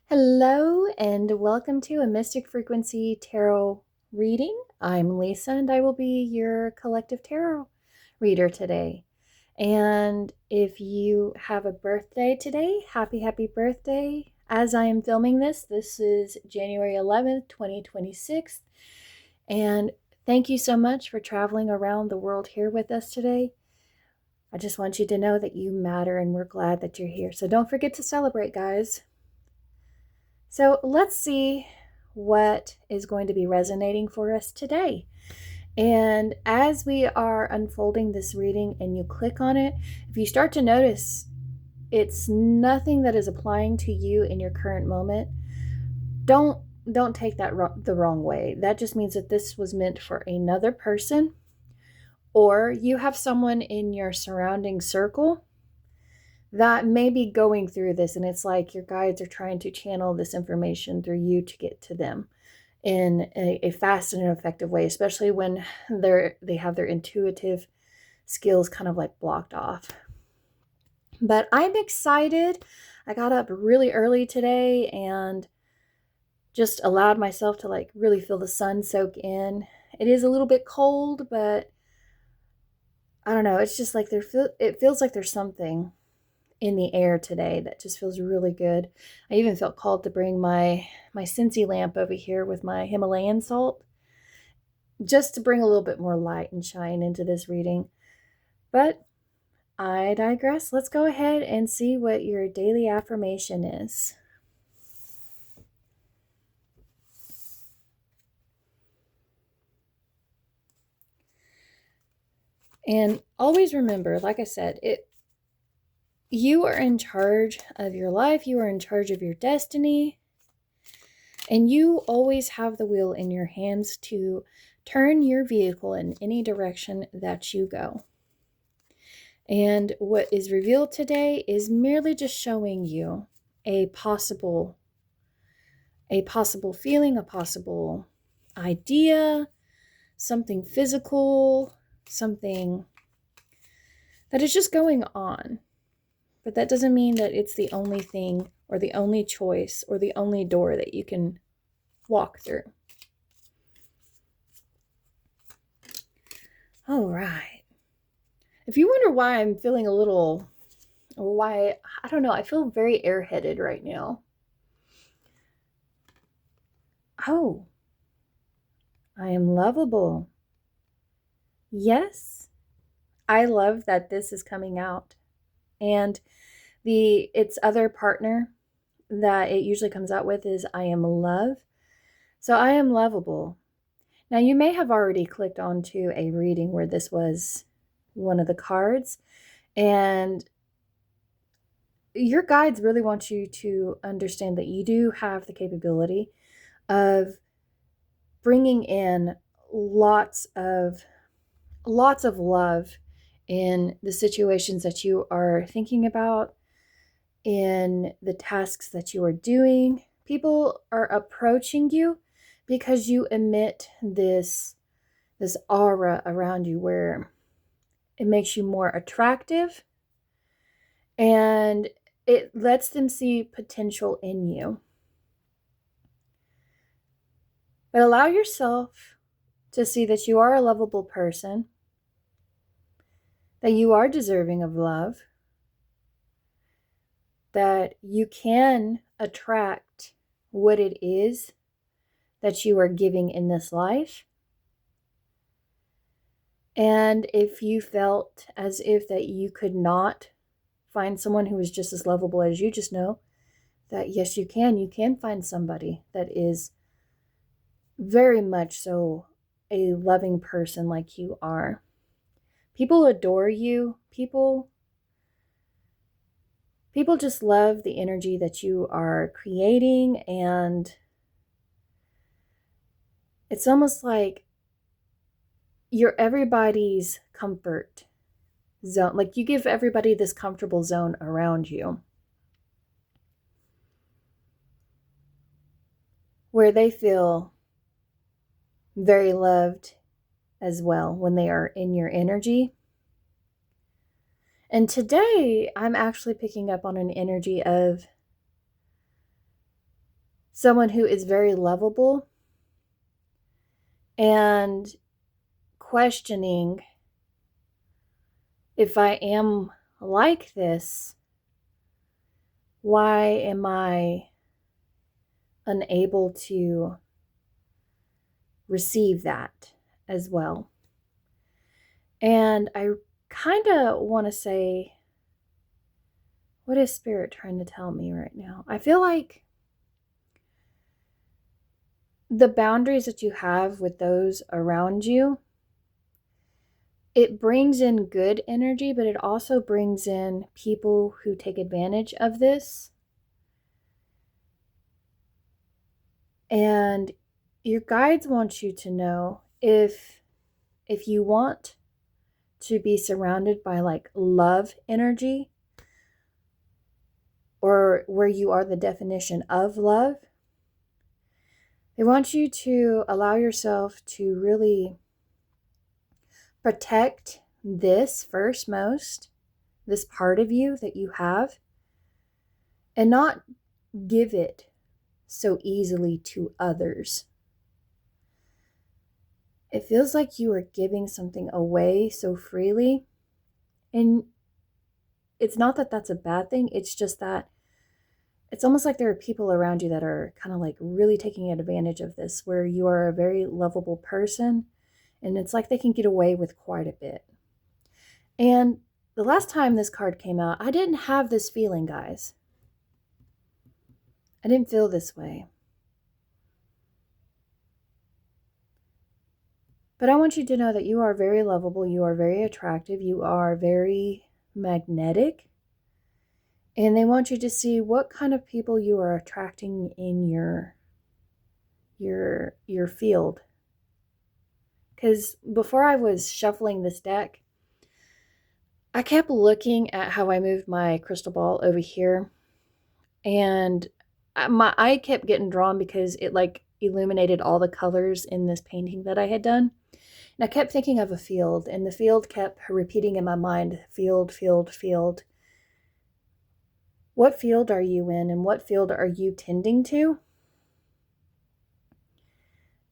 Hello and welcome to a Mystic Frequency Tarot reading. I'm Lisa and I will be your collective tarot reader today. And if you have a birthday today, happy birthday. As I am filming this is January 11th, 2026. And thank you so much for traveling around the world here with us today. I just want you to know that you matter and we're glad that you're here. So don't forget to celebrate, guys. So let's see what is going to be resonating for us today. And as we are unfolding this reading and you click on it, if you start to notice it's nothing that is applying to you in your current moment, don't take that the wrong way. That just means that this was meant for another person, or you have someone in your surrounding circle that may be going through this, and it's like your guides are trying to channel this information through you to get to them in a fast and effective way, especially when they have their intuitive skills kind of like blocked off. But I'm excited. I got up really early today and just allowed myself to like really feel the sun soak in. It is a little bit cold, but I don't know. It's just like it feels like there's something in the air today that just feels really good. I even felt called to bring my Scentsy lamp over here with my Himalayan salt, just to bring a little bit more light and shine into this reading. But I digress. Let's go ahead and see what your daily affirmation is. And always remember, like I said, you are in charge of your life. You are in charge of your destiny. And you always have the wheel in your hands to turn your vehicle in any direction that you go. And what is revealed today is merely just showing you a possible feeling, a possible idea, something physical, something that is just going on. But that doesn't mean that it's the only thing or the only choice or the only door that you can walk through. All right. If you wonder why I'm feeling a little, or why, I don't know, I feel very airheaded right now. Oh, I am lovable. Yes, I love that this is coming out. And its other partner that it usually comes out with is I am love. So I am lovable. Now you may have already clicked onto a reading where this was one of the cards, and your guides really want you to understand that you do have the capability of bringing in lots of love in the situations that you are thinking about, in the tasks that you are doing. People are approaching you because you emit this aura around you where it makes you more attractive and it lets them see potential in you. But allow yourself to see that you are a lovable person, that you are deserving of love, that you can attract what it is that you are giving in this life. And if you felt as if that you could not find someone who is just as lovable as you, just know that yes, you can find somebody that is very much so a loving person like you are. People adore you. People just love the energy that you are creating, and it's almost like you're everybody's comfort zone. Like you give everybody this comfortable zone around you where they feel very loved as well when they are in your energy. And today I'm actually picking up on an energy of someone who is very lovable and questioning if I am like this, why am I unable to receive that as well? And I kind of want to say, what is Spirit trying to tell me right now? I feel like the boundaries that you have with those around you, it brings in good energy, but it also brings in people who take advantage of this. And your guides want you to know if you want to be surrounded by like love energy, or where you are the definition of love, they want you to allow yourself to really protect this first most, this part of you that you have, and not give it so easily to others. It feels like you are giving something away so freely. And it's not that that's a bad thing. It's just that it's almost like there are people around you that are kind of like really taking advantage of this, where you are a very lovable person. And it's like they can get away with quite a bit. And the last time this card came out, I didn't have this feeling, guys. I didn't feel this way. But I want you to know that you are very lovable, you are very attractive, you are very magnetic. And they want you to see what kind of people you are attracting in your field. Because before I was shuffling this deck, I kept looking at how I moved my crystal ball over here. And my eye kept getting drawn because it like illuminated all the colors in this painting that I had done. And I kept thinking of a field, and the field kept repeating in my mind, field, field, field. What field are you in, and what field are you tending to?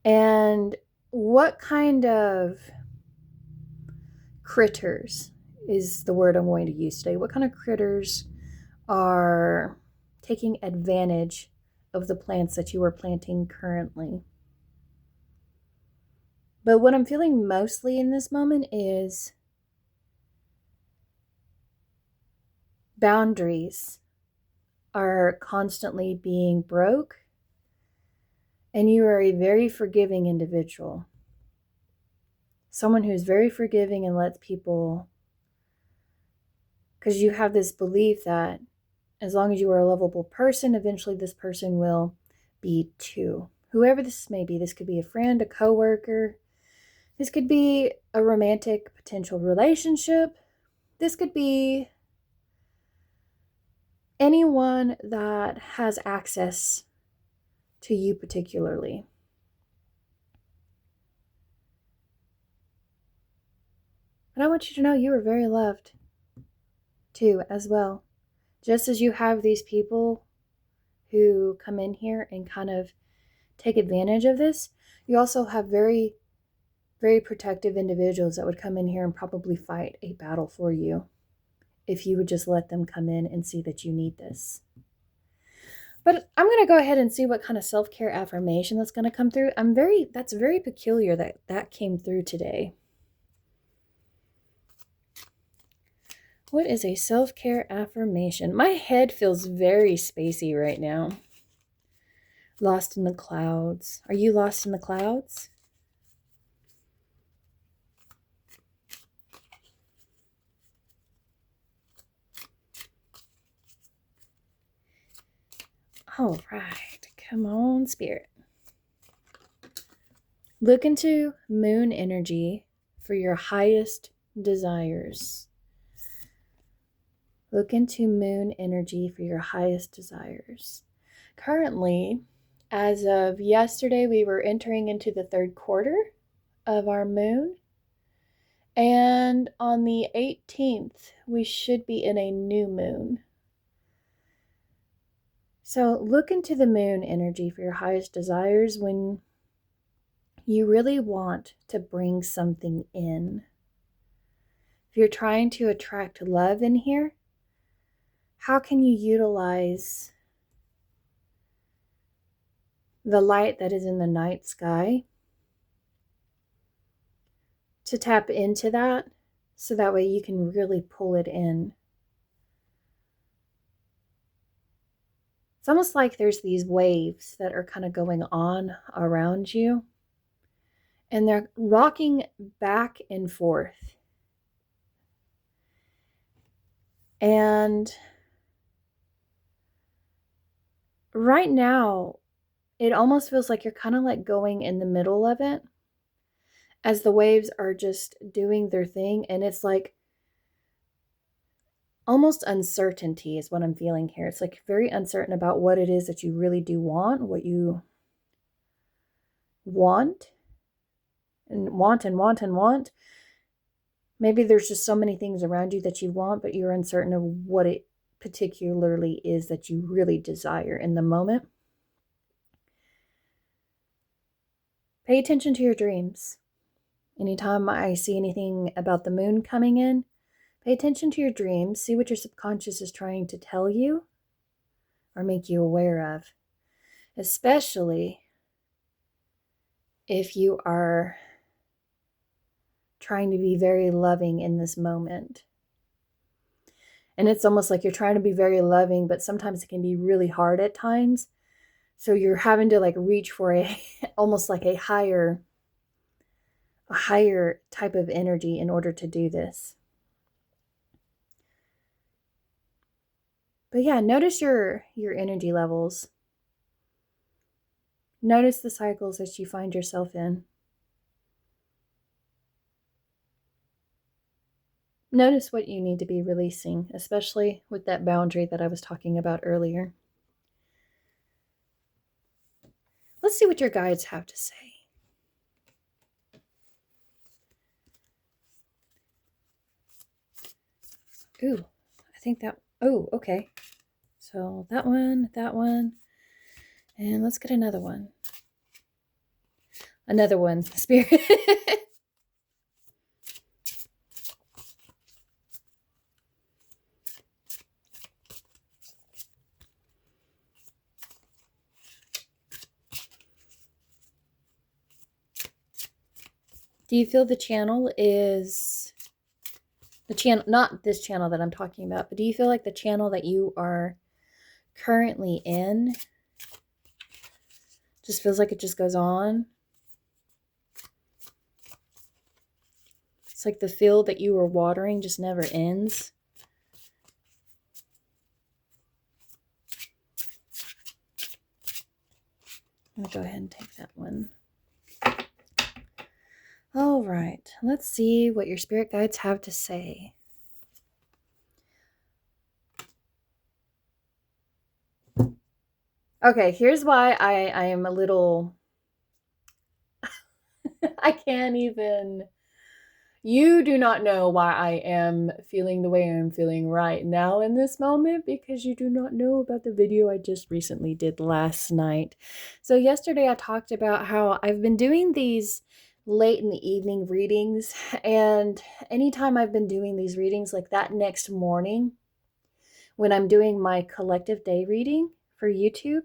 And what kind of critters is the word I'm going to use today? What kind of critters are taking advantage of the plants that you are planting currently? But what I'm feeling mostly in this moment is boundaries are constantly being broke, and you are a very forgiving individual. Someone who's very forgiving and lets people, because you have this belief that as long as you are a lovable person, eventually this person will be too. Whoever this may be, this could be a friend, a coworker, this could be a romantic potential relationship, this could be anyone that has access to you particularly. But I want you to know you are very loved too, as well. Just as you have these people who come in here and kind of take advantage of this, you also have very, very protective individuals that would come in here and probably fight a battle for you if you would just let them come in and see that you need this. But I'm going to go ahead and see what kind of self-care affirmation that's going to come through. That's very peculiar that came through today. What is a self-care affirmation? My head feels very spacey right now. Lost in the clouds. Are you lost in the clouds? All right. Come on, Spirit. Look into moon energy for your highest desires. Look into moon energy for your highest desires. Currently, as of yesterday, we were entering into the third quarter of our moon. And on the 18th, we should be in a new moon. So look into the moon energy for your highest desires when you really want to bring something in. If you're trying to attract love in here, how can you utilize the light that is in the night sky to tap into that so that way you can really pull it in? It's almost like there's these waves that are kind of going on around you, and they're rocking back and forth. And right now, it almost feels like you're kind of like going in the middle of it as the waves are just doing their thing. And it's like almost uncertainty is what I'm feeling here. It's like very uncertain about what it is that you really do want, what you want and want and want and want. Maybe there's just so many things around you that you want, but you're uncertain of what it particularly is that you really desire in the moment. Pay attention to your dreams. Anytime I see anything about the moon coming in, pay attention to your dreams. See what your subconscious is trying to tell you or make you aware of. Especially if you are trying to be very loving in this moment. And it's almost like you're trying to be very loving, but sometimes it can be really hard at times. So you're having to like reach for a almost like a higher type of energy in order to do this. But yeah, notice your energy levels. Notice the cycles that you find yourself in. Notice what you need to be releasing, especially with that boundary that I was talking about earlier. Let's see what your guides have to say. Ooh, I think that, oh, okay. So that one, and let's get another one. Another one, Spirit. Do you feel the channel is, the channel, not this channel that I'm talking about, but do you feel like the channel that you are currently in just feels like it just goes on? It's like the field that you were watering just never ends. I'm going to go ahead and take that one. All right, let's see what your spirit guides have to say. Okay, here's why I am a little... I can't even... You do not know why I am feeling the way I'm feeling right now in this moment, because you do not know about the video I just recently did last night. So yesterday I talked about how I've been doing these late in the evening readings, and anytime I've been doing these readings, like that next morning when I'm doing my collective day reading for YouTube,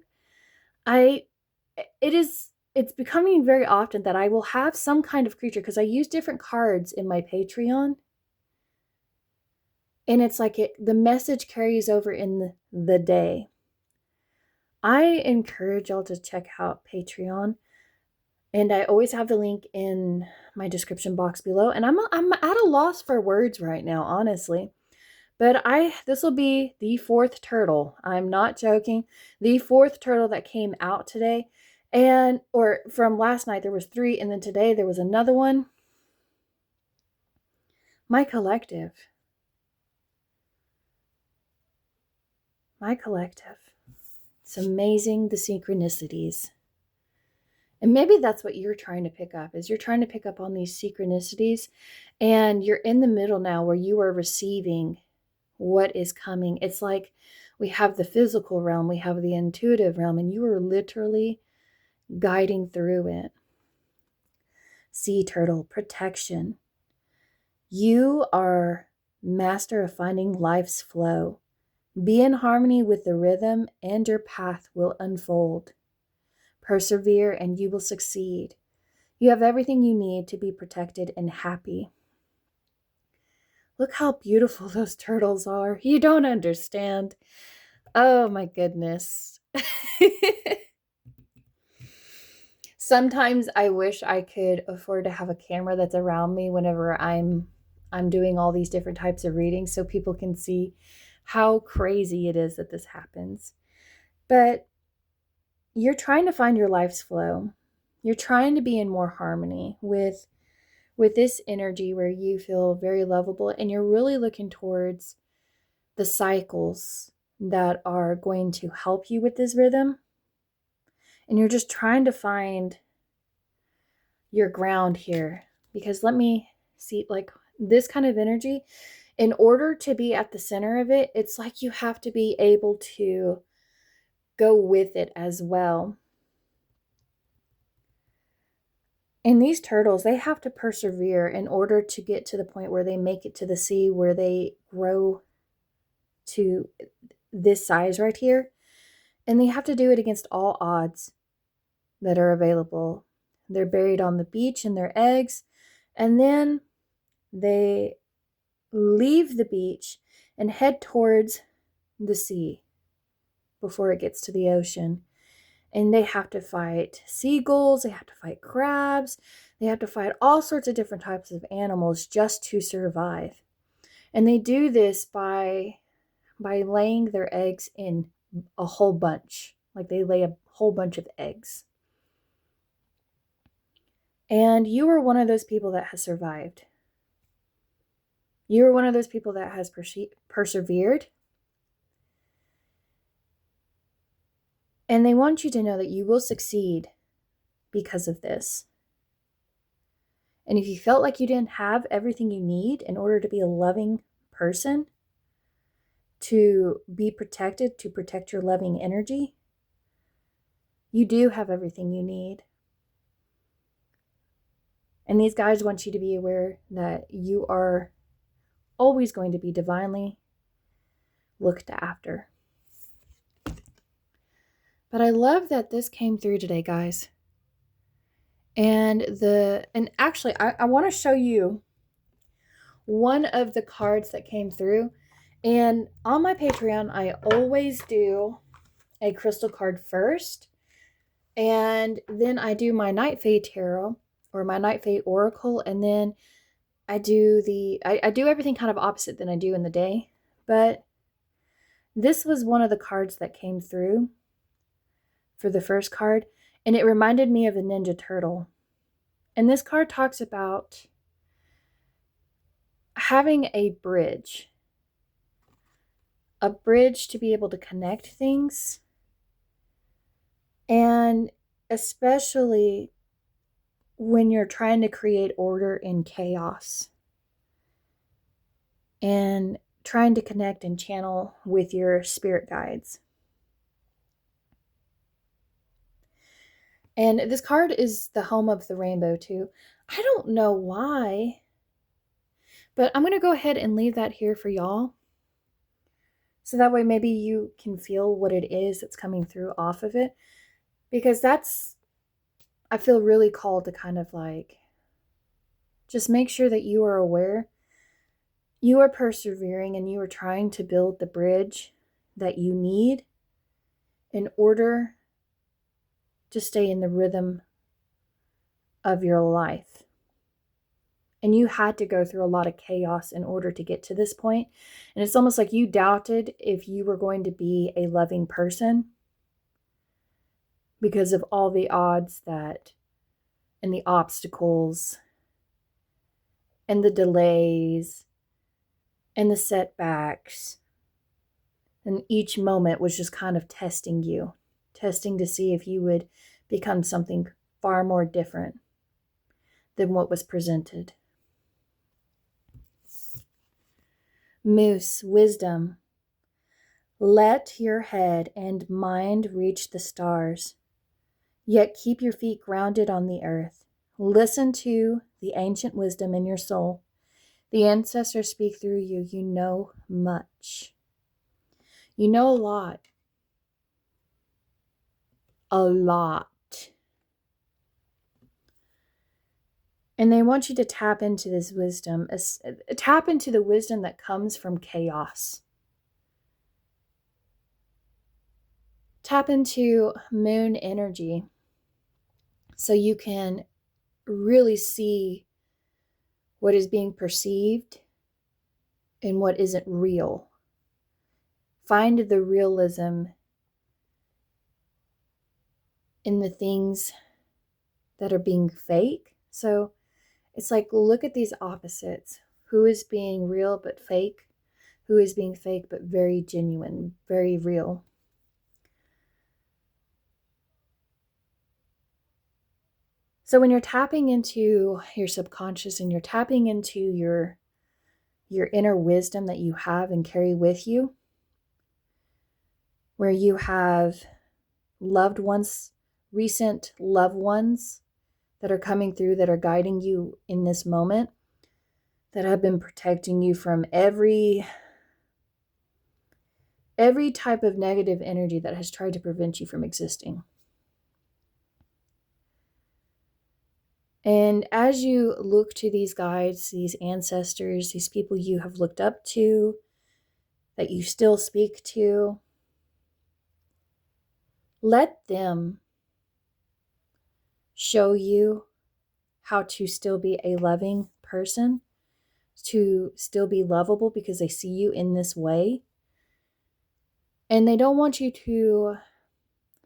it's becoming very often that I will have some kind of creature, because I use different cards in my Patreon. And it's like the message carries over in the day. I encourage y'all to check out Patreon. And I always have the link in my description box below. And I'm at a loss for words right now, honestly. But this will be the 4th turtle. I'm not joking. The 4th turtle that came out today. Or from last night, there was 3. And then today there was another one. My collective. It's amazing, the synchronicities. And maybe that's what you're trying to pick up, is you're trying to pick up on these synchronicities. And you're in the middle now where you are receiving what is coming. It's like We have the physical realm, we have the intuitive realm, and you are literally guiding through it. Sea turtle, protection. You are master of finding life's flow. Be in harmony with the rhythm and your path will unfold. Persevere and you will succeed. You have everything you need to be protected and happy. Look how beautiful those turtles are. You don't understand. Oh my goodness. Sometimes I wish I could afford to have a camera that's around me whenever I'm doing all these different types of readings so people can see how crazy it is that this happens. But you're trying to find your life's flow. You're trying to be in more harmony with this energy where you feel very lovable, and you're really looking towards the cycles that are going to help you with this rhythm. And you're just trying to find your ground here, because let me see, like this kind of energy, in order to be at the center of it, it's like you have to be able to go with it as well. And these turtles, they have to persevere in order to get to the point where they make it to the sea, where they grow to this size right here. And they have to do it against all odds that are available. They're buried on the beach in their eggs, and then they leave the beach and head towards the sea before it gets to the ocean. And they have to fight seagulls, they have to fight crabs, they have to fight all sorts of different types of animals just to survive. And they do this by laying their eggs in a whole bunch. Like they lay a whole bunch of eggs. And you are one of those people that has survived. You are one of those people that has persevered. And they want you to know that you will succeed because of this. And if you felt like you didn't have everything you need in order to be a loving person, to be protected, to protect your loving energy, you do have everything you need. And these guys want you to be aware that you are always going to be divinely looked after. But I love that this came through today, guys. And actually, I want to show you one of the cards that came through. And on my Patreon, I always do a crystal card first. And then I do my Night Fae Tarot or my Night Fae Oracle. And then I do I do everything kind of opposite than I do in the day. But this was one of the cards that came through for the first card. And it reminded me of a Ninja Turtle. And this card talks about having a bridge to be able to connect things. And especially when you're trying to create order in chaos and trying to connect and channel with your spirit guides. And this card is the home of the rainbow too. I don't know why, but I'm going to go ahead and leave that here for y'all. So that way maybe you can feel what it is that's coming through off of it. Because I feel really called to kind of like, just make sure that you are aware, you are persevering, and you are trying to build the bridge that you need in order to stay in the rhythm of your life. And you had to go through a lot of chaos in order to get to this point. And it's almost like you doubted if you were going to be a loving person because of all the odds and the obstacles and the delays and the setbacks. And each moment was just kind of testing you, testing to see if you would become something far more different than what was presented. Moose, wisdom. Let your head and mind reach the stars, yet keep your feet grounded on the earth. Listen to the ancient wisdom in your soul. The ancestors speak through you. You know much. You know a lot. A lot. And they want you to tap into this wisdom, tap into the wisdom that comes from chaos. Tap into moon energy so you can really see what is being perceived and what isn't real. Find the realism in the things that are being fake. So it's like, look at these opposites. Who is being real but fake? Who is being fake but very genuine, very real? So when you're tapping into your subconscious and you're tapping into your inner wisdom that you have and carry with you, where you have loved ones, recent loved ones that are coming through, that are guiding you in this moment, that have been protecting you from every type of negative energy that has tried to prevent you from existing. And as you look to these guides, these ancestors, these people you have looked up to, that you still speak to, let them show you how to still be a loving person, to still be lovable, because they see you in this way. And they don't want you to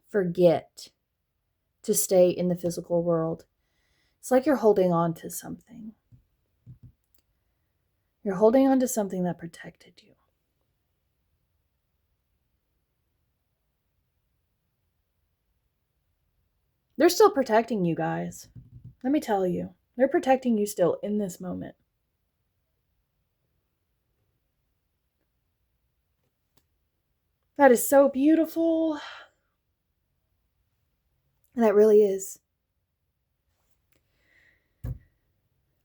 forget to stay in the physical world. It's like you're holding on to something. You're holding on to something that protected you. They're still protecting you, guys. Let me tell you, they're protecting you still in this moment. That is so beautiful. That really is.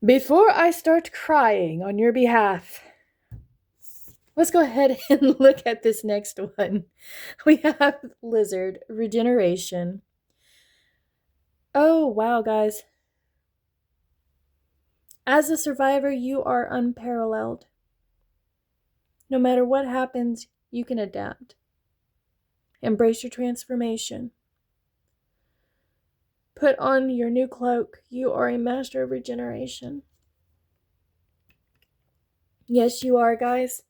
Before I start crying on your behalf, let's go ahead and look at this next one. We have Lizard Regeneration. Oh, wow, guys. As a survivor, you are unparalleled. No matter what happens, you can adapt. Embrace your transformation. Put on your new cloak. You are a master of regeneration. Yes, you are, guys.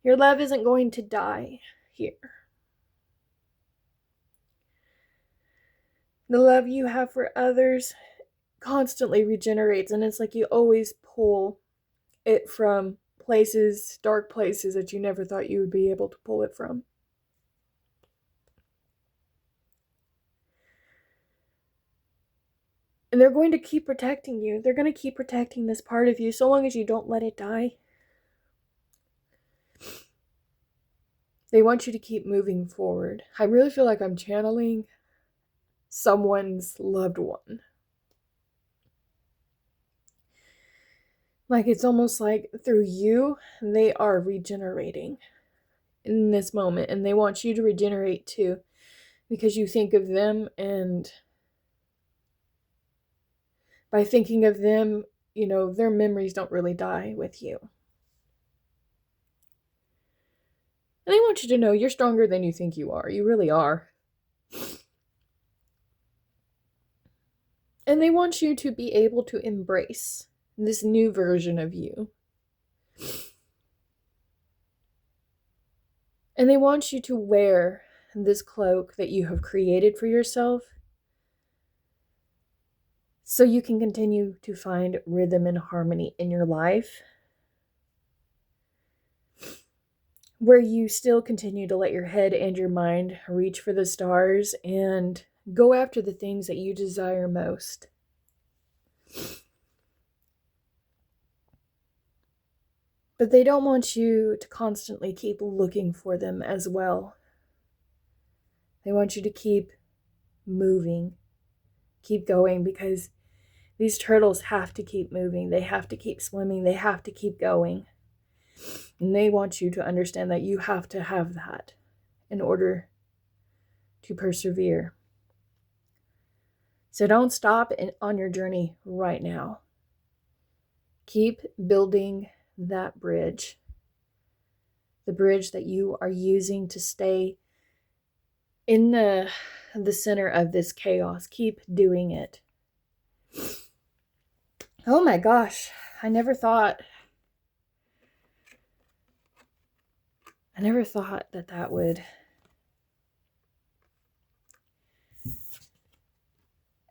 Your love isn't going to die here. The love you have for others constantly regenerates, and it's like you always pull it from places, dark places that you never thought you would be able to pull it from. And they're going to keep protecting you. They're going to keep protecting this part of you so long as you don't let it die. They want you to keep moving forward. I really feel like I'm channeling someone's loved one. Like it's almost like through you, they are regenerating in this moment. And they want you to regenerate too. Because you think of them, and by thinking of them, you know, their memories don't really die with you. And they want you to know you're stronger than you think you are. You really are. And they want you to be able to embrace this new version of you. And they want you to wear this cloak that you have created for yourself so you can continue to find rhythm and harmony in your life, where you still continue to let your head and your mind reach for the stars and go after the things that you desire most. But they don't want you to constantly keep looking for them as well. They want you to keep moving, keep going, because these turtles have to keep moving. They have to keep swimming. They have to keep going. And they want you to understand that you have to have that in order to persevere. So don't stop on your journey right now. Keep building that bridge. The bridge that you are using to stay in the center of this chaos. Keep doing it. Oh my gosh, I never thought that would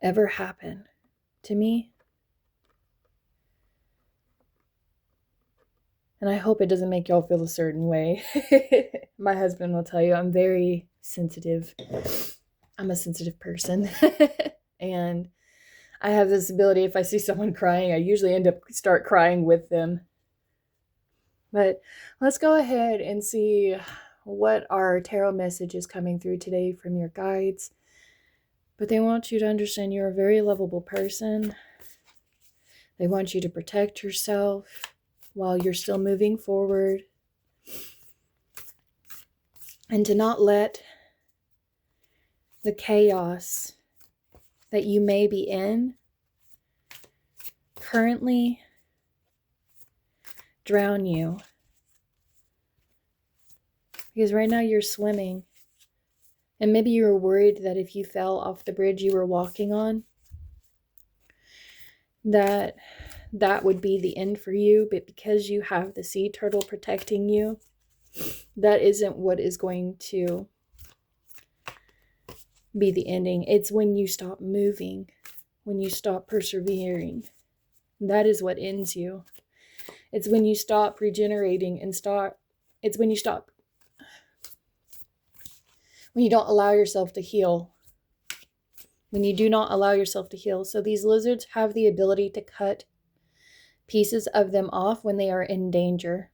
ever happen to me. And I hope it doesn't make y'all feel a certain way. My husband will tell you I'm very sensitive. I'm a sensitive person. And I have this ability, if I see someone crying, I usually start crying with them. But let's go ahead and see what our tarot message is coming through today from your guides. But they want you to understand you're a very lovable person. They want you to protect yourself while you're still moving forward. And to not let the chaos that you may be in currently drown you. Because right now you're swimming. And maybe you were worried that if you fell off the bridge you were walking on, that would be the end for you. But because you have the sea turtle protecting you, that isn't what is going to be the ending. It's when you stop moving, when you stop persevering. That is what ends you. It's when you stop regenerating and it's when you don't allow yourself to heal. When you do not allow yourself to heal. So these lizards have the ability to cut pieces of them off when they are in danger.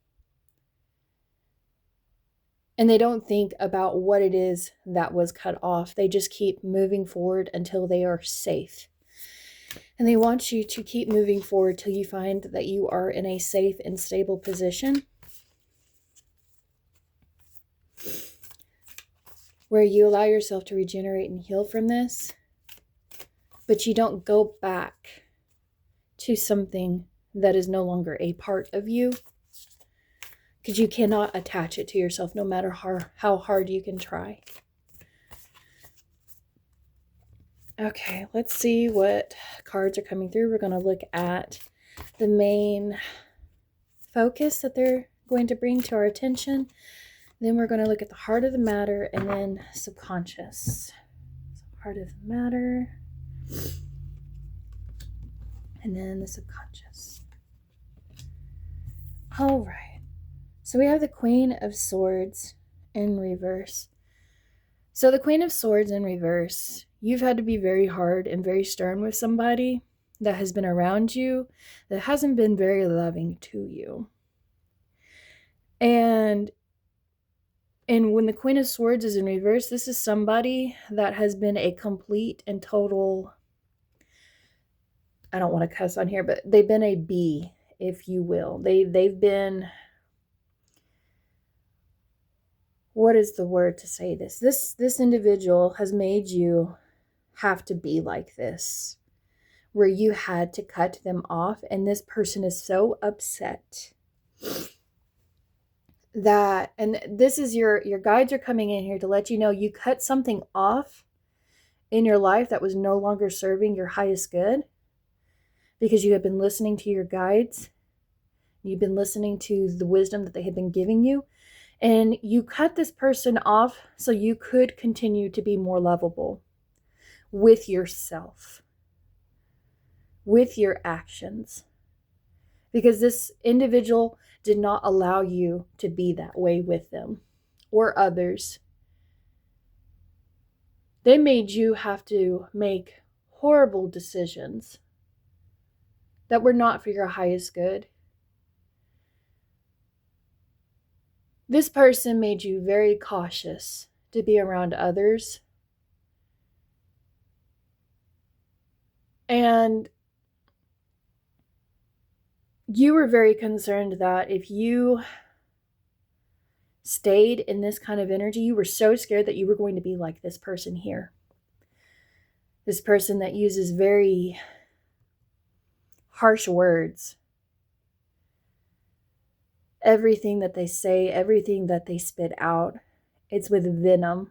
And they don't think about what it is that was cut off. They just keep moving forward until they are safe. And they want you to keep moving forward till you find that you are in a safe and stable position where you allow yourself to regenerate and heal from this, but you don't go back to something that is no longer a part of you, because you cannot attach it to yourself no matter how hard you can try. Okay, let's see what cards are coming through. We're going to look at the main focus that they're going to bring to our attention. Then we're going to look at the heart of the matter and then subconscious. So heart of the matter and then the subconscious. All right. So we have the Queen of Swords in reverse. So the Queen of Swords in reverse, you've had to be very hard and very stern with somebody that has been around you that hasn't been very loving to you. And when the Queen of Swords is in reverse, this is somebody that has been a complete and total, I don't want to cuss on here, but they've been a B, if you will. They've been, what is the word to say this? This individual has made you have to be like this, where you had to cut them off, and this person is so upset that, and this is your guides are coming in here to let you know you cut something off in your life that was no longer serving your highest good, because you have been listening to your guides, you've been listening to the wisdom that they have been giving you, and you cut this person off so you could continue to be more lovable with yourself, with your actions, because this individual did not allow you to be that way with them or others. They made you have to make horrible decisions that were not for your highest good. This person made you very cautious to be around others. And you were very concerned that if you stayed in this kind of energy, you were so scared that you were going to be like this person here. This person that uses very harsh words. Everything that they say, everything that they spit out, it's with venom.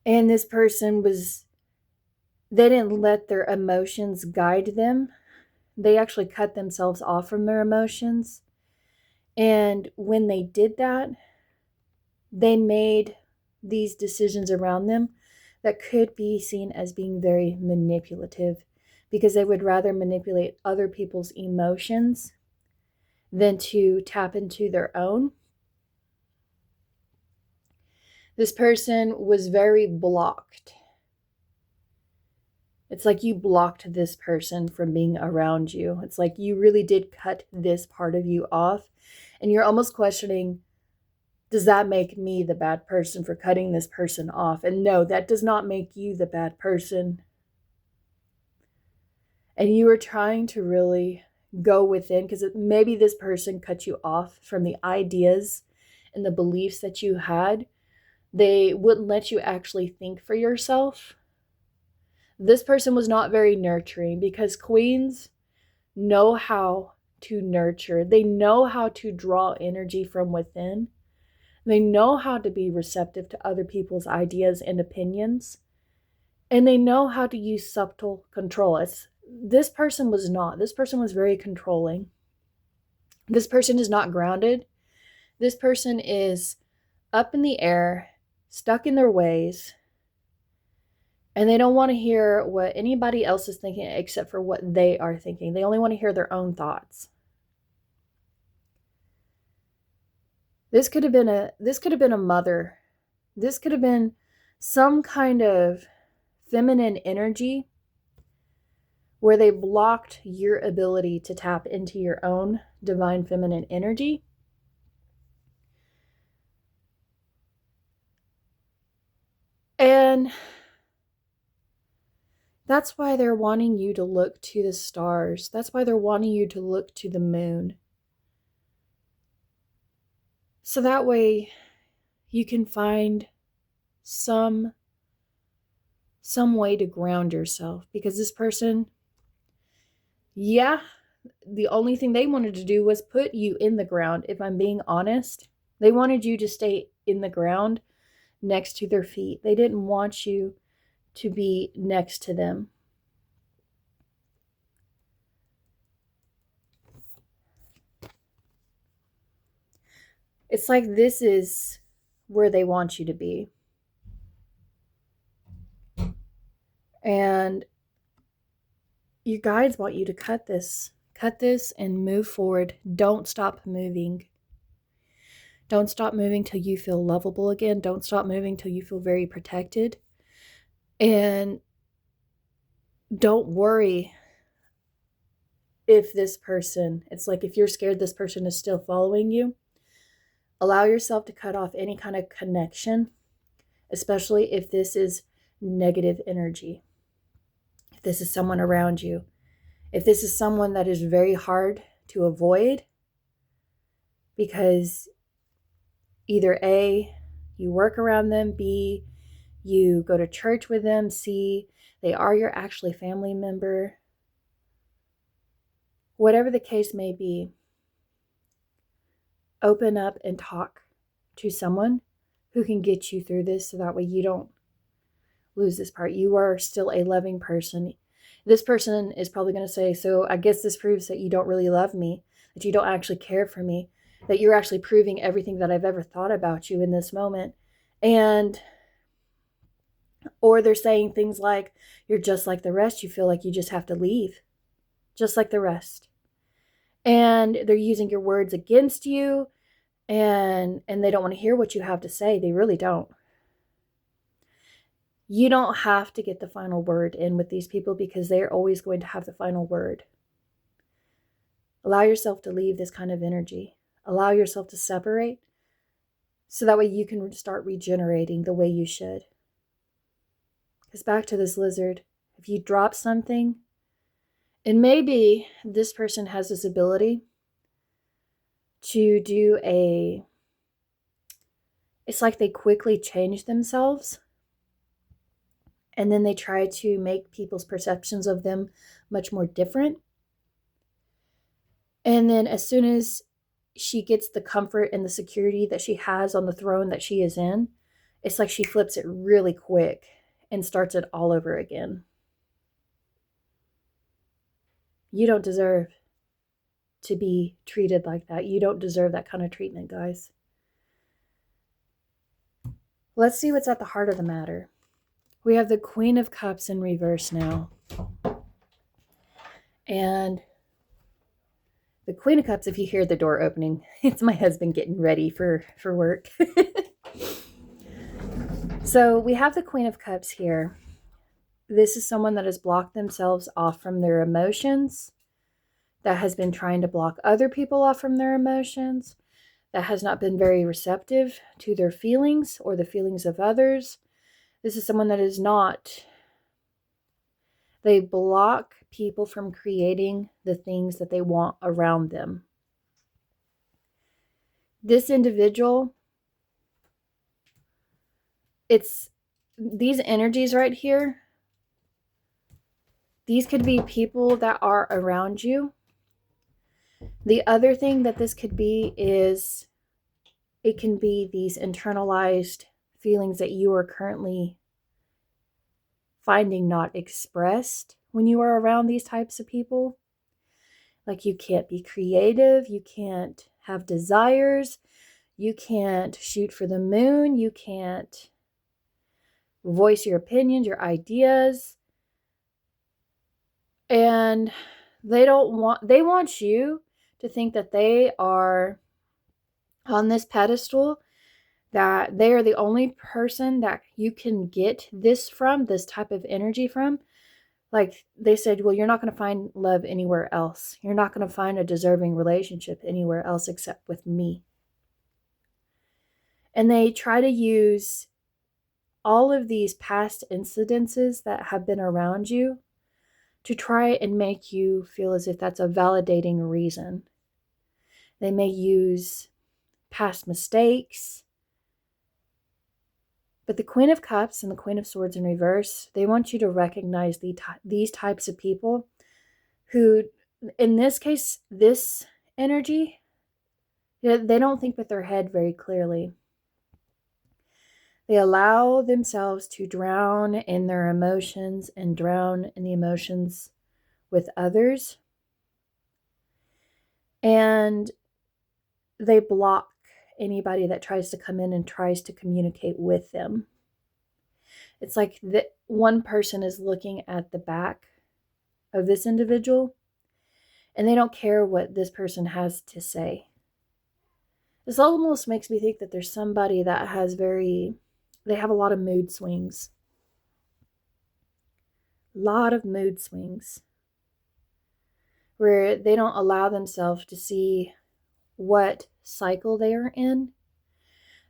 And this person they didn't let their emotions guide them. They actually cut themselves off from their emotions. And when they did that, they made these decisions around them that could be seen as being very manipulative, because they would rather manipulate other people's emotions than to tap into their own. This person was very blocked. It's like you blocked this person from being around you. It's like you really did cut this part of you off. And you're almost questioning, does that make me the bad person for cutting this person off? And no, that does not make you the bad person. And you were trying to really go within, because maybe this person cut you off from the ideas and the beliefs that you had. They wouldn't let you actually think for yourself. This person was not very nurturing, because queens know how to nurture. They know how to draw energy from within. They know how to be receptive to other people's ideas and opinions. And they know how to use subtle control. This person was not. This person was very controlling. This person is not grounded. This person is up in the air, stuck in their ways. And they don't want to hear what anybody else is thinking except for what they are thinking. They only want to hear their own thoughts. This could have been a mother. This could have been some kind of feminine energy where they blocked your ability to tap into your own divine feminine energy. And that's why they're wanting you to look to the stars. That's why they're wanting you to look to the moon. So that way you can find some way to ground yourself. Because this person, the only thing they wanted to do was put you in the ground, if I'm being honest. They wanted you to stay in the ground next to their feet. They didn't want you to be next to them. It's like this is where they want you to be. And your guides want you to cut this and move forward. Don't stop moving. Don't stop moving till you feel lovable again. Don't stop moving till you feel very protected. And don't worry if this person, it's like if you're scared this person is still following you, allow yourself to cut off any kind of connection, especially if this is negative energy. If this is someone around you, if this is someone that is very hard to avoid, because either A, you work around them, B, you go to church with them, C, they are your actually family member. Whatever the case may be, open up and talk to someone who can get you through this, so that way you don't lose this part. You are still a loving person. This person is probably going to say, so I guess this proves that you don't really love me, that you don't actually care for me, that you're actually proving everything that I've ever thought about you in this moment. Or they're saying things like, you're just like the rest. You feel like you just have to leave, just like the rest. And they're using your words against you, and they don't want to hear what you have to say. They really don't. You don't have to get the final word in with these people, because they're always going to have the final word. Allow yourself to leave this kind of energy. Allow yourself to separate so that way you can start regenerating the way you should. Because back to this lizard, if you drop something, and maybe this person has this ability to do it's like they quickly change themselves and then they try to make people's perceptions of them much more different. And then as soon as she gets the comfort and the security that she has on the throne that she is in, it's like she flips it really quick and starts it all over again. You don't deserve to be treated like that. You don't deserve that kind of treatment, guys. Let's see what's at the heart of the matter. We have the Queen of Cups in reverse now. And the Queen of Cups, if you hear the door opening, it's my husband getting ready for work. So we have the Queen of Cups here. This is someone that has blocked themselves off from their emotions, that has been trying to block other people off from their emotions, that has not been very receptive to their feelings or the feelings of others. This is someone that is not. They block people from creating the things that they want around them. This individual, it's these energies right here. These could be people that are around you. The other thing that this could be is it can be these internalized feelings that you are currently finding not expressed when you are around these types of people. Like you can't be creative, you can't have desires, you can't shoot for the moon, you can't voice your opinions, your ideas. And they want you to think that they are on this pedestal, that they are the only person that you can get this from, this type of energy from. Like they said, well, you're not going to find love anywhere else. You're not going to find a deserving relationship anywhere else except with me. And they try to use all of these past incidences that have been around you to try and make you feel as if that's a validating reason. They may use past mistakes. But the Queen of Cups and the Queen of Swords in reverse, they want you to recognize these types of people who, in this case, this energy, they don't think with their head very clearly. They allow themselves to drown in their emotions and drown in the emotions with others. And they block anybody that tries to come in and tries to communicate with them. It's like that one person is looking at the back of this individual and they don't care what this person has to say. This almost makes me think that there's somebody that they have a lot of mood swings. A lot of mood swings where they don't allow themselves to see what cycle they are in.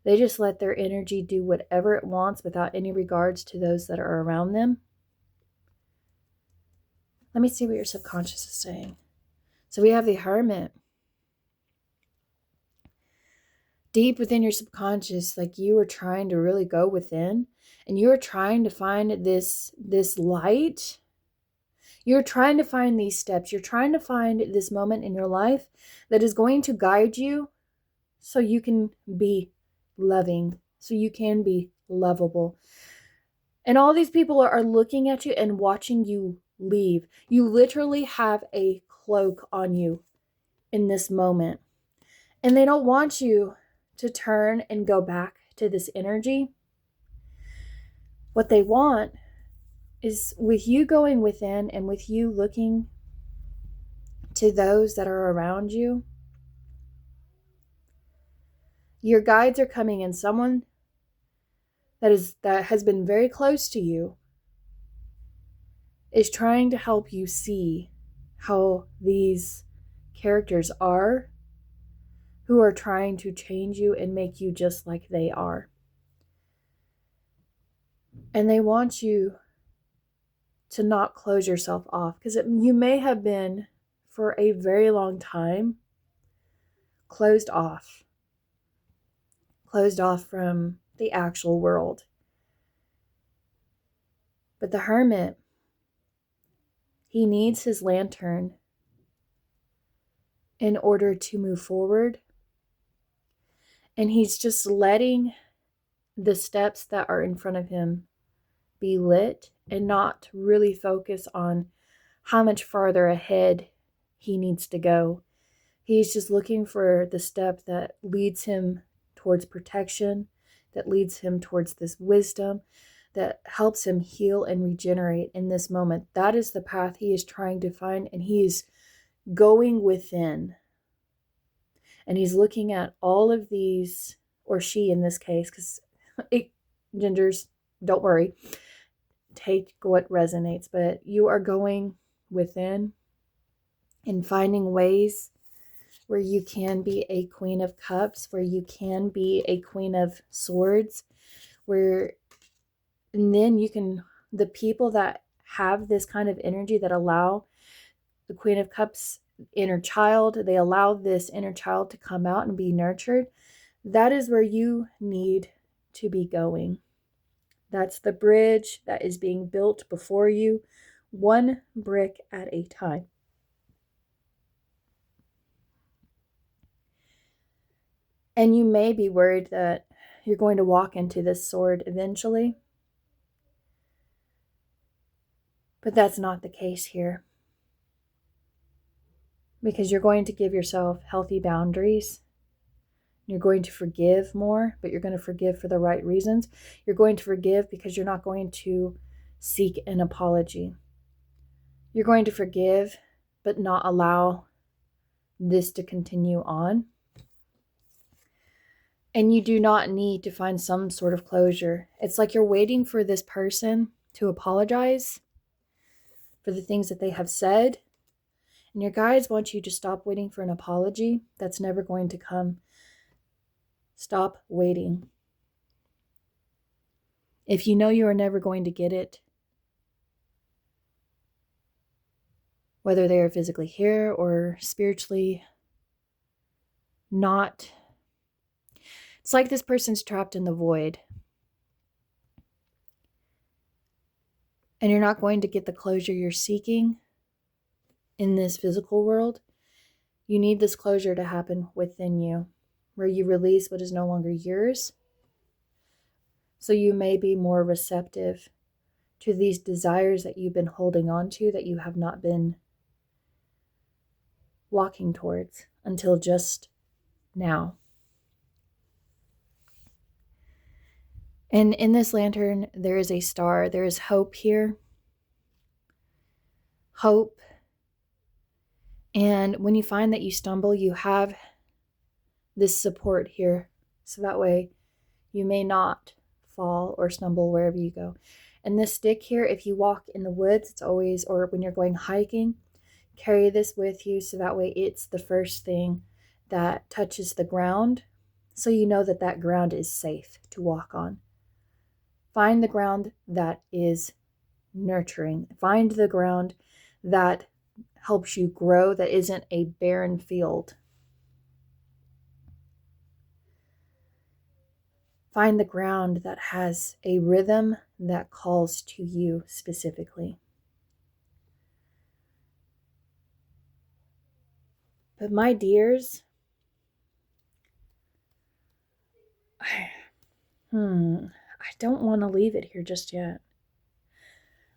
They just let their energy do whatever it wants without any regards to those that are around them. Let me see what your subconscious is saying. So we have the Hermit. Deep within your subconscious, like you are trying to really go within and you are trying to find this light. You're trying to find these steps. You're trying to find this moment in your life that is going to guide you so you can be loving, so you can be lovable. And all these people are looking at you and watching you leave. You literally have a cloak on you in this moment. And they don't want you to turn and go back to this energy. What they want is with you going within and with you looking to those that are around you. Your guides are coming in. Someone that has been very close to you is trying to help you see how these characters are who are trying to change you and make you just like they are. And they want you to not close yourself off, because you may have been for a very long time closed off from the actual world. But the hermit, he needs his lantern in order to move forward. And he's just letting the steps that are in front of him be lit and not really focus on how much farther ahead he needs to go. He's just looking for the step that leads him towards protection, that leads him towards this wisdom, that helps him heal and regenerate in this moment. That is the path he is trying to find, and he is going within. And he's looking at all of these, or she in this case, because gingers, don't worry, take what resonates, but you are going within and finding ways where you can be a Queen of Cups, where you can be a Queen of Swords, and then you can, the people that have this kind of energy that allow the Queen of Cups inner child, they allow this inner child to come out and be nurtured. That is where you need to be going. That's the bridge that is being built before you, one brick at a time. And you may be worried that you're going to walk into this sword eventually. But that's not the case here. Because you're going to give yourself healthy boundaries. You're going to forgive more, but you're going to forgive for the right reasons. You're going to forgive because you're not going to seek an apology. You're going to forgive, but not allow this to continue on. And you do not need to find some sort of closure. It's like you're waiting for this person to apologize for the things that they have said. And your guides want you to stop waiting for an apology. That's never going to come. Stop waiting. If you know you are never going to get it, whether they are physically here or spiritually not, it's like this person's trapped in the void. And you're not going to get the closure you're seeking in this physical world. You need this closure to happen within you, where you release what is no longer yours. So you may be more receptive to these desires that you've been holding on to, that you have not been walking towards until just now. And in this lantern, there is a star. There is hope here. Hope. And when you find that you stumble, you have this support here. So that way you may not fall or stumble wherever you go. And this stick here, if you walk in the woods, it's always, or when you're going hiking, carry this with you. So that way it's the first thing that touches the ground. So you know that that ground is safe to walk on. Find the ground that is nurturing. Find the ground that helps you grow, that isn't a barren field. Find the ground that has a rhythm that calls to you specifically. But my dears, I don't want to leave it here just yet.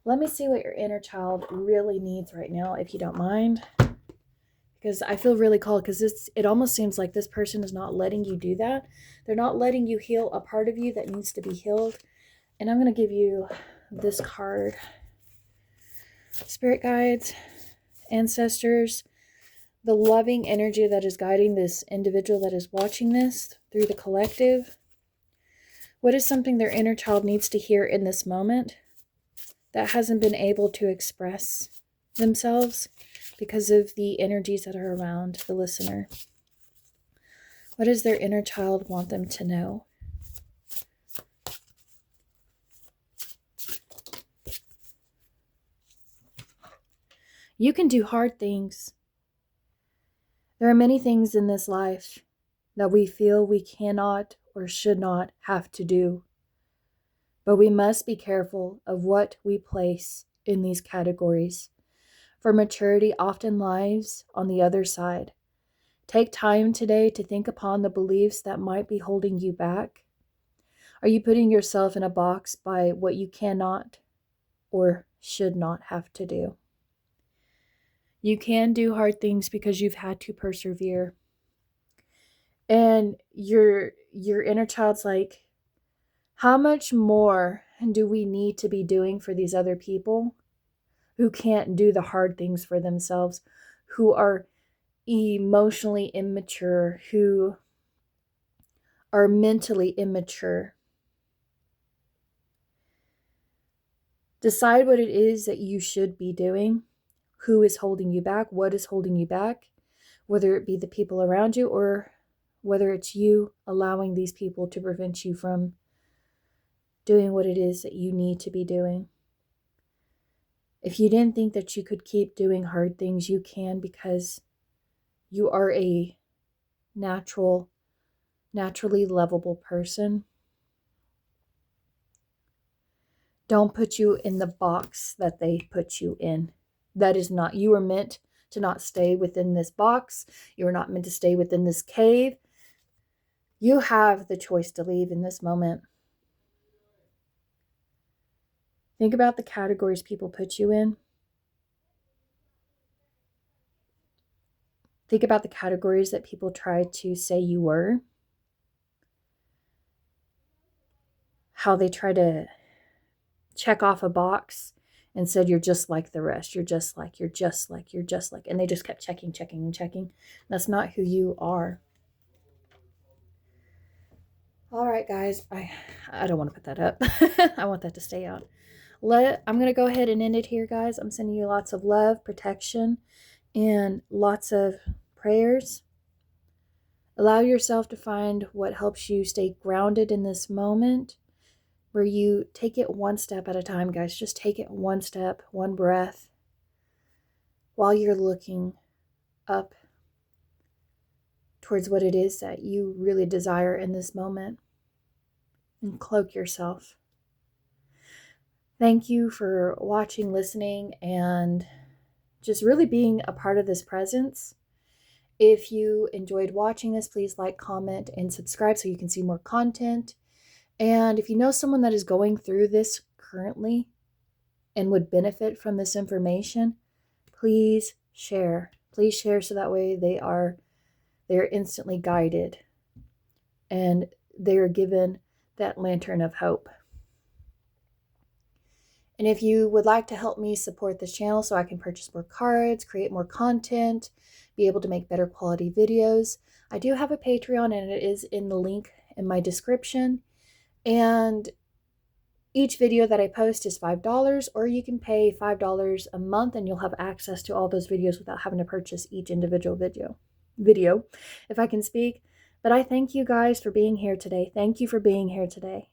Let me see what your inner child really needs right now, if you don't mind. Because I feel really called, because it almost seems like this person is not letting you do that. They're not letting you heal a part of you that needs to be healed. And I'm going to give you this card. Spirit guides, ancestors, the loving energy that is guiding this individual that is watching this through the collective. What is something their inner child needs to hear in this moment that hasn't been able to express themselves? because of the energies that are around the listener. What does their inner child want them to know? You can do hard things. There are many things in this life that we feel we cannot or should not have to do. But we must be careful of what we place in these categories, for maturity often lies on the other side. Take time today to think upon the beliefs that might be holding you back. Are you putting yourself in a box by what you cannot or should not have to do? You can do hard things because you've had to persevere. And your inner child's like, how much more do we need to be doing for these other people who can't do the hard things for themselves, who are emotionally immature, who are mentally immature? Decide what it is that you should be doing. Who is holding you back? What is holding you back? Whether it be the people around you or whether it's you allowing these people to prevent you from doing what it is that you need to be doing. If you didn't think that you could keep doing hard things, you can, because you are a naturally lovable person. Don't put you in the box that they put you in. That is not, you are meant to not stay within this box. You are not meant to stay within this cave. You have the choice to leave in this moment. Think about the categories people put you in. Think about the categories that people try to say you were. How they try to check off a box and said, you're just like the rest. You're just like. And they just kept checking. That's not who you are. All right, guys. I don't want to put that up. I want that to stay out. I'm going to go ahead and end it here, guys. I'm sending you lots of love, protection, and lots of prayers. Allow yourself to find what helps you stay grounded in this moment, where you take it one step at a time, guys. Just take it one step, one breath, while you're looking up towards what it is that you really desire in this moment, and cloak yourself. Thank you for watching, listening, and just really being a part of this presence. If you enjoyed watching this, please like, comment, and subscribe so you can see more content. And if you know someone that is going through this currently and would benefit from this information, please share. Please share so that way they're instantly guided and they are given that lantern of hope. And if you would like to help me support this channel so I can purchase more cards, create more content, be able to make better quality videos, I do have a Patreon, and it is in the link in my description. And each video that I post is $5, or you can pay $5 a month and you'll have access to all those videos without having to purchase each individual video, if I can speak. But I thank you guys for being here today. Thank you for being here today.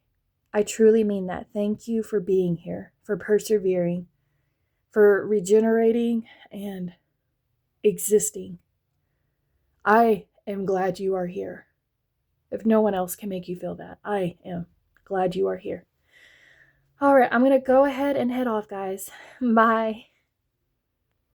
I truly mean that. Thank you for being here, for persevering, for regenerating and existing. I am glad you are here. If no one else can make you feel that, I am glad you are here. All right, I'm going to go ahead and head off, guys. Bye.